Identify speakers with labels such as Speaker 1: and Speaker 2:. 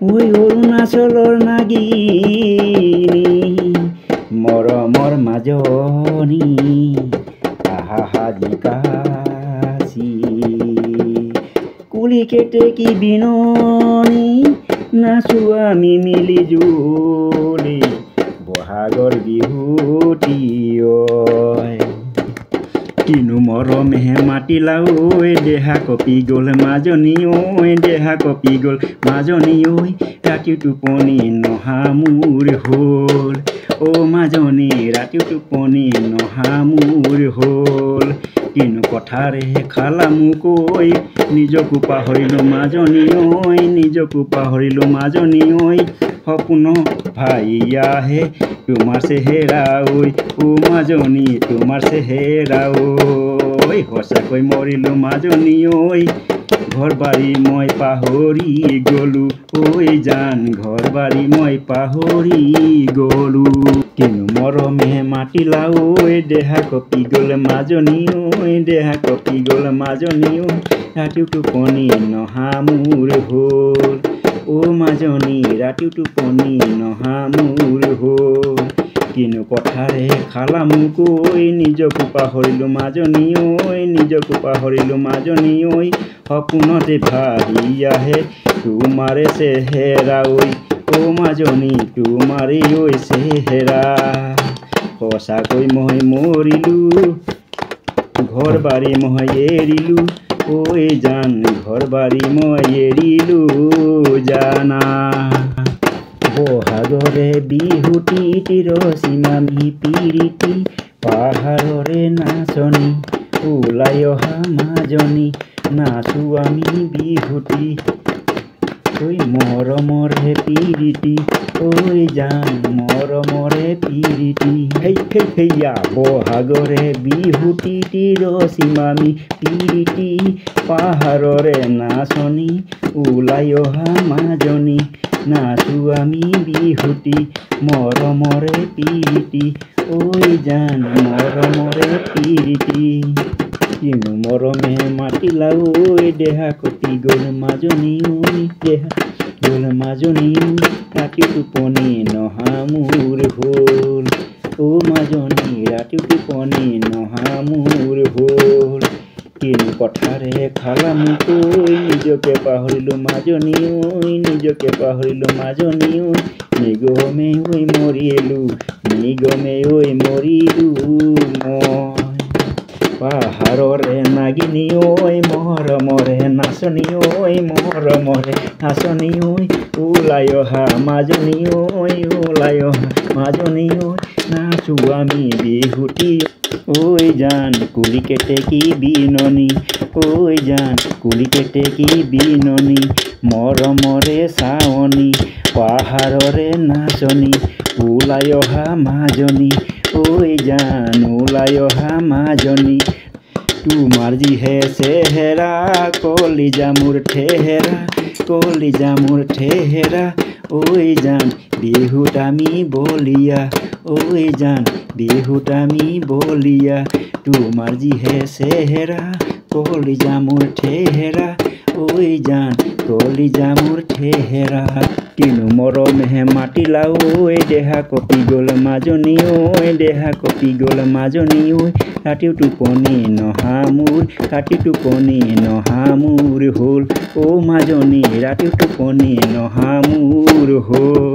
Speaker 1: ওই অৰুণাচলৰ নাগিনী মৰমৰ মাজনী আহা সাজিকাছি কুলি কেতেকী বিননি নাচো আমি মিলি জুলি বহাগৰ বিহুটি কিনো মৰমেহে মাতিলা ঐ দেহা কপি গ'ল মাজনী ঐ দেহা কপি গ'ল মাজনী ঐ ৰাতি টোপনি নহা মোৰ হ'ল মাজনী ৰাতি টোপনি নহা মোৰ হ'ল কিনো কথাৰে খালা মোক ঐ নিজকো পাহৰিলো মাজনী ঐ নিজকো পাহৰিলো মাজনী ঐ সপোন ভাইয়াহে তোমাৰ চেহেৰা ঐ মাজনী তোমাৰ চেহেৰা ঐ সঁচাকৈ মৰিলো মাজনী ঐ ঘৰ বাৰী মই পাহৰি গ'লো জান ঘৰ বাৰী মই পাহৰি গ'লো কিনো মৰমে মাতিলা ঐ দেহা কপি গ'ল মাজনী ঐ দেহা কপি গ'ল মাজনী ঐ ৰাতি টোপনি নহা মোৰ হ'ল মাজনী ৰাতি টোপনি নহা মোৰ হ'ল কিনো কথাৰে খালা মোক ঐ নিজকো পাহৰিলো মাজনী ঐ নিজকো পাহৰিলো মাজনী ঐ সপোনতে ভাবি আহে তোমাৰে চেহেৰা ঐ মাজনী তোমাৰে ঐ চেহেৰা সঁচাকৈ মই মৰিলো ঘৰ বাৰী মই এৰিলো জান ঘৰ বাৰী মই এৰিলো জানা বহাগৰে বিহুটি ৰচিমামি পিৰিতি পাহাৰৰে নাচনী ওলাই অহা মাজনী নাচো আমি বিহুটি মৰমৰে পিৰিতি জান মৰমৰে পিৰিতি হেইয়া বহাগৰে বিহুটি ৰচিমামি পিৰিতি পাহাৰৰে নাচনী ওলাই অহা মাজনী নাচো আমি বিহুটি মৰমৰে পিৰিতি জান মৰমৰে পিৰিতি কিনো মৰমে মাতিলা ঐ দেহা কপি গ'ল মাজনী দেহা গ'ল মাজনী ৰাতি টোপনি নহা মোৰ হ'ল মাজনী ৰাতি টোপনি নহা মোৰ হ'ল কিনো কথাৰে খালা মোক নিজকে পাহৰিলো মাজনী নিজকে পাহৰিলো মাজনী নিগমে মৰিলো নিগমে মৰিলো মই পাহাৰৰে নাগিনী মৰমৰে নাচনী মৰমৰে নাচনী ওলাই অহা মাজনী ওলাই অহা মাজনী নাচো আমি বিহুটি জান কুলি কেতেকী বিননি জান কুলি কেতেকী বিননি মৰমৰে চাৱনী পাহাৰৰে নাচনী ওলাই অহা মাজনী জান ওলাই অহা মাজনী তোমাৰ যিহে চেহেৰা কলিজা মোৰ ঠেহেৰা কলিজা মোৰ ঠেহেৰা জান বিহুত আমি বলিয়া জান বিহুত আমি বলিয়া তোমাৰ যিহে চেহেৰা কলিজা মোৰ ঠেহেৰা জান কলিজা মোৰ ঠেহেৰা কিনো মৰমেহে মাতিলা ঐ দেহা কপি গ'ল মাজনী দেহা কপি গ'ল মাজনী ৰাতি টোপনি নহা মোৰ ৰাতি টোপনি নহা মোৰ হ'ল মাজনী ৰাতি টোপনি নহা মোৰ হ'ল।